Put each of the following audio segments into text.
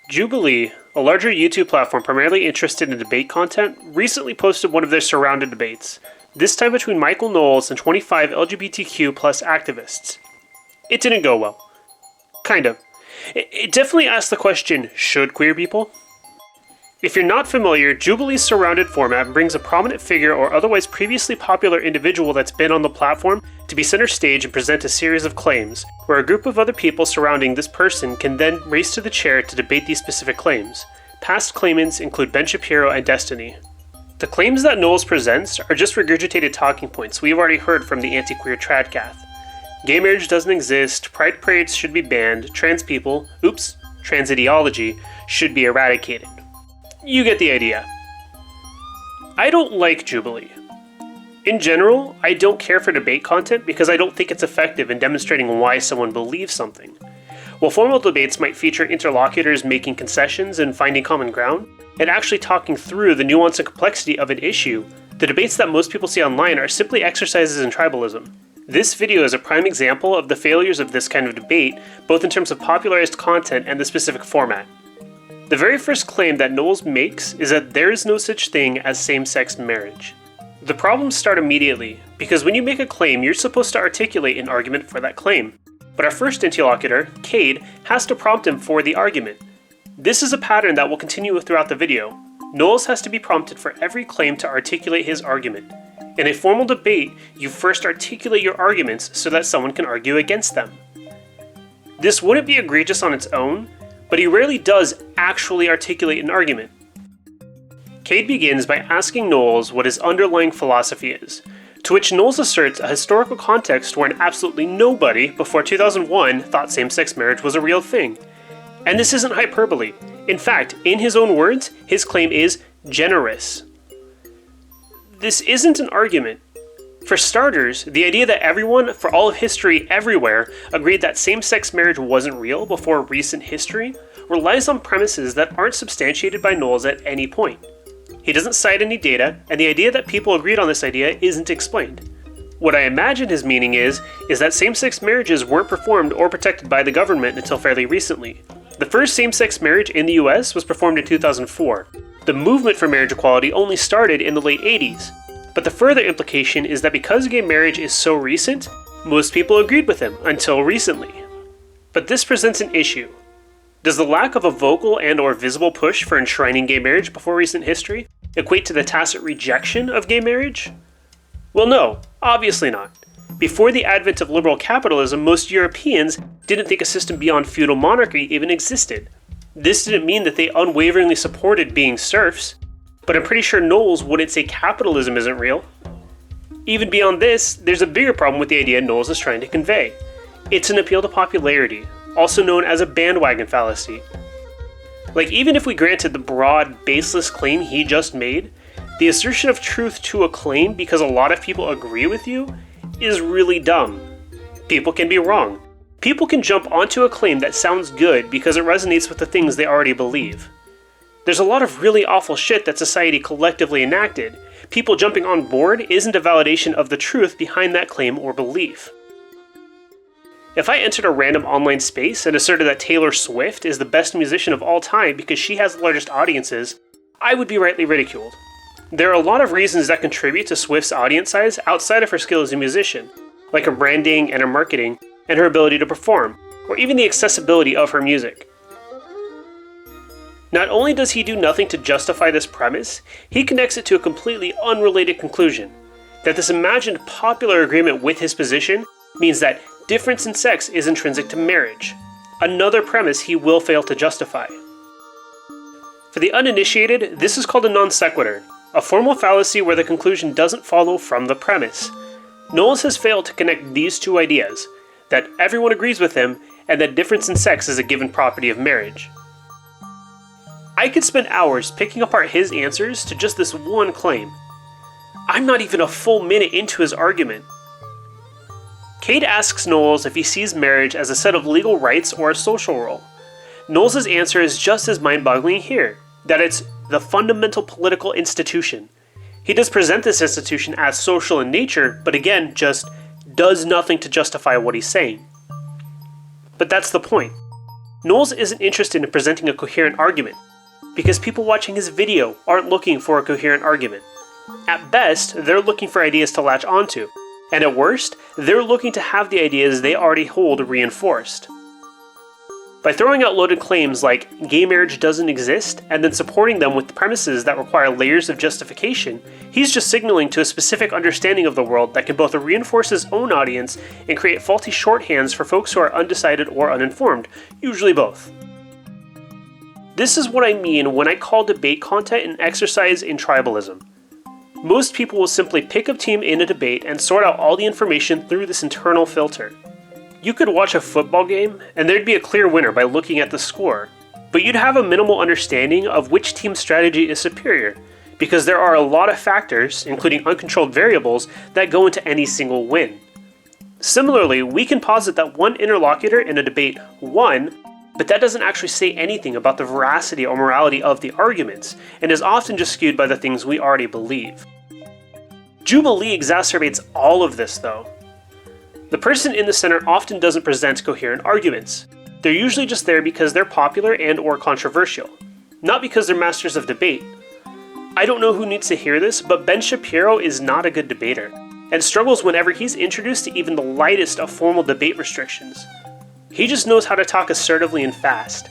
Jubilee, a larger YouTube platform primarily interested in debate content, recently posted one of their surrounded debates, this time between Michael Knowles and 25 LGBTQ plus activists. It didn't go well. Kind of. It definitely asked the question, should queer people? If you're not familiar, Jubilee's surrounded format brings a prominent figure or otherwise previously popular individual that's been on the platform to be center stage and present a series of claims, where a group of other people surrounding this person can then race to the chair to debate these specific claims. Past claimants include Ben Shapiro and Destiny. The claims that Knowles presents are just regurgitated talking points we've already heard from the anti-queer tradcath. Gay marriage doesn't exist, pride parades should be banned, trans ideology should be eradicated. You get the idea. I don't like Jubilee. In general, I don't care for debate content because I don't think it's effective in demonstrating why someone believes something. While formal debates might feature interlocutors making concessions and finding common ground, and actually talking through the nuance and complexity of an issue, the debates that most people see online are simply exercises in tribalism. This video is a prime example of the failures of this kind of debate, both in terms of popularized content and the specific format. The very first claim that Knowles makes is that there is no such thing as same-sex marriage. The problems start immediately, because when you make a claim, you're supposed to articulate an argument for that claim. But our first interlocutor, Cade, has to prompt him for the argument. This is a pattern that will continue throughout the video. Knowles has to be prompted for every claim to articulate his argument. In a formal debate, you first articulate your arguments so that someone can argue against them. This wouldn't be egregious on its own, but he rarely does actually articulate an argument. Cade begins by asking Knowles what his underlying philosophy is, to which Knowles asserts a historical context wherein absolutely nobody before 2001 thought same-sex marriage was a real thing. And this isn't hyperbole. In fact, in his own words, his claim is generous. This isn't an argument. For starters, the idea that everyone, for all of history everywhere, agreed that same-sex marriage wasn't real before recent history relies on premises that aren't substantiated by Knowles at any point. He doesn't cite any data, and the idea that people agreed on this idea isn't explained. What I imagine his meaning is that same-sex marriages weren't performed or protected by the government until fairly recently. The first same-sex marriage in the US was performed in 2004. The movement for marriage equality only started in the late 80s. But the further implication is that because gay marriage is so recent, most people agreed with him until recently. But this presents an issue. Does the lack of a vocal and/or visible push for enshrining gay marriage before recent history equate to the tacit rejection of gay marriage? Well, no, obviously not. Before the advent of liberal capitalism, most Europeans didn't think a system beyond feudal monarchy even existed. This didn't mean that they unwaveringly supported being serfs, but I'm pretty sure Knowles wouldn't say capitalism isn't real. Even beyond this, there's a bigger problem with the idea Knowles is trying to convey. It's an appeal to popularity, also known as a bandwagon fallacy. Like, even if we granted the broad, baseless claim he just made, the assertion of truth to a claim because a lot of people agree with you is really dumb. People can be wrong. People can jump onto a claim that sounds good because it resonates with the things they already believe. There's a lot of really awful shit that society collectively enacted. People jumping on board isn't a validation of the truth behind that claim or belief. If I entered a random online space and asserted that Taylor Swift is the best musician of all time because she has the largest audiences, I would be rightly ridiculed. There are a lot of reasons that contribute to Swift's audience size outside of her skill as a musician, like her branding and her marketing, and her ability to perform, or even the accessibility of her music. Not only does he do nothing to justify this premise, he connects it to a completely unrelated conclusion, that this imagined popular agreement with his position means that difference in sex is intrinsic to marriage, another premise he will fail to justify. For the uninitiated, this is called a non sequitur, a formal fallacy where the conclusion doesn't follow from the premise. Knowles has failed to connect these two ideas, that everyone agrees with him, and that difference in sex is a given property of marriage. I could spend hours picking apart his answers to just this one claim. I'm not even a full minute into his argument. Cade asks Knowles if he sees marriage as a set of legal rights or a social role. Knowles' answer is just as mind-boggling here, that it's the fundamental political institution. He does present this institution as social in nature, but again, just does nothing to justify what he's saying. But that's the point. Knowles isn't interested in presenting a coherent argument, because people watching his video aren't looking for a coherent argument. At best, they're looking for ideas to latch onto, and at worst, they're looking to have the ideas they already hold reinforced. By throwing out loaded claims like gay marriage doesn't exist, and then supporting them with the premises that require layers of justification, he's just signaling to a specific understanding of the world that can both reinforce his own audience and create faulty shorthands for folks who are undecided or uninformed, usually both. This is what I mean when I call debate content an exercise in tribalism. Most people will simply pick a team in a debate and sort out all the information through this internal filter. You could watch a football game, and there'd be a clear winner by looking at the score, but you'd have a minimal understanding of which team's strategy is superior, because there are a lot of factors, including uncontrolled variables, that go into any single win. Similarly, we can posit that one interlocutor in a debate won, but that doesn't actually say anything about the veracity or morality of the arguments, and is often just skewed by the things we already believe. Jubilee exacerbates all of this, though. The person in the center often doesn't present coherent arguments. They're usually just there because they're popular and or controversial, not because they're masters of debate. I don't know who needs to hear this, but Ben Shapiro is not a good debater, and struggles whenever he's introduced to even the lightest of formal debate restrictions. He just knows how to talk assertively and fast.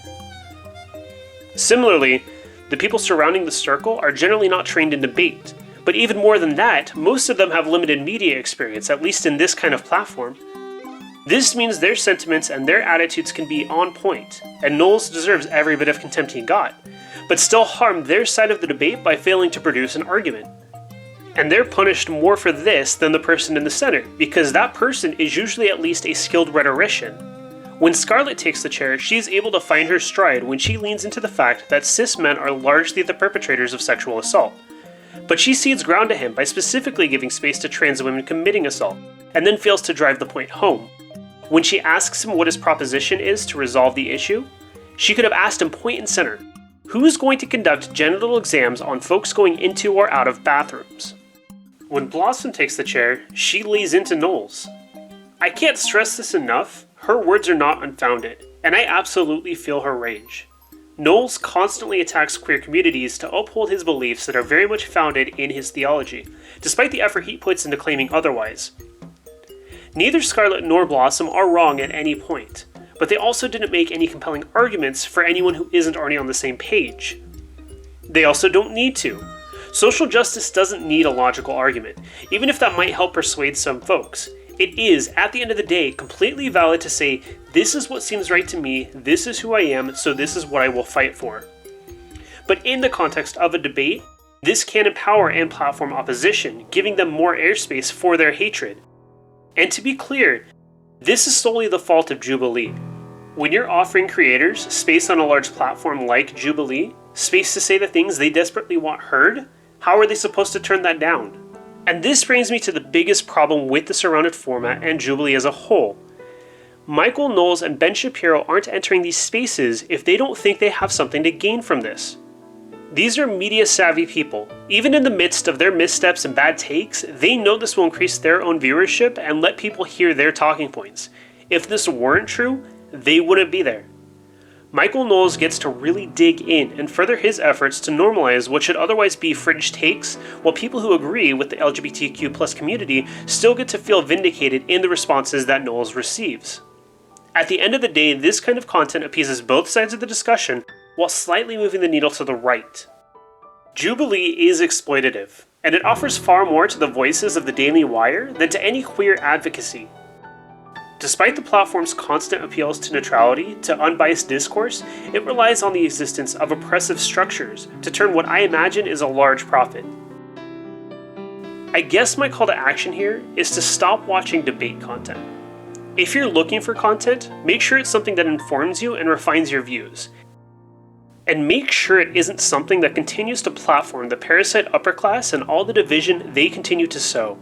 Similarly, the people surrounding the circle are generally not trained in debate, but even more than that, most of them have limited media experience, at least in this kind of platform. This means their sentiments and their attitudes can be on point, and Knowles deserves every bit of contempt he got, but still harm their side of the debate by failing to produce an argument. And they're punished more for this than the person in the center, because that person is usually at least a skilled rhetorician. When Scarlett takes the chair, she's able to find her stride when she leans into the fact that cis men are largely the perpetrators of sexual assault. But she cedes ground to him by specifically giving space to trans women committing assault, and then fails to drive the point home. When she asks him what his proposition is to resolve the issue, she could have asked him point and center, who's going to conduct genital exams on folks going into or out of bathrooms? When Blossom takes the chair, she lays into Knowles. I can't stress this enough, her words are not unfounded, and I absolutely feel her rage. Knowles constantly attacks queer communities to uphold his beliefs that are very much founded in his theology, despite the effort he puts into claiming otherwise. Neither Scarlett nor Blossom are wrong at any point, but they also didn't make any compelling arguments for anyone who isn't already on the same page. They also don't need to. Social justice doesn't need a logical argument, even if that might help persuade some folks. It is, at the end of the day, completely valid to say, this is what seems right to me, this is who I am, so this is what I will fight for. But in the context of a debate, this can empower and platform opposition, giving them more airspace for their hatred. And to be clear, this is solely the fault of Jubilee. When you're offering creators space on a large platform like Jubilee, space to say the things they desperately want heard, how are they supposed to turn that down? And this brings me to the biggest problem with the surrounded format and Jubilee as a whole. Michael Knowles and Ben Shapiro aren't entering these spaces if they don't think they have something to gain from this. These are media-savvy people. Even in the midst of their missteps and bad takes, they know this will increase their own viewership and let people hear their talking points. If this weren't true, they wouldn't be there. Michael Knowles gets to really dig in and further his efforts to normalize what should otherwise be fringe takes, while people who agree with the LGBTQ+ community still get to feel vindicated in the responses that Knowles receives. At the end of the day, this kind of content appeases both sides of the discussion, while slightly moving the needle to the right. Jubilee is exploitative, and it offers far more to the voices of the Daily Wire than to any queer advocacy. Despite the platform's constant appeals to neutrality, to unbiased discourse, it relies on the existence of oppressive structures to turn what I imagine is a large profit. I guess my call to action here is to stop watching debate content. If you're looking for content, make sure it's something that informs you and refines your views. And make sure it isn't something that continues to platform the parasite upper class and all the division they continue to sow.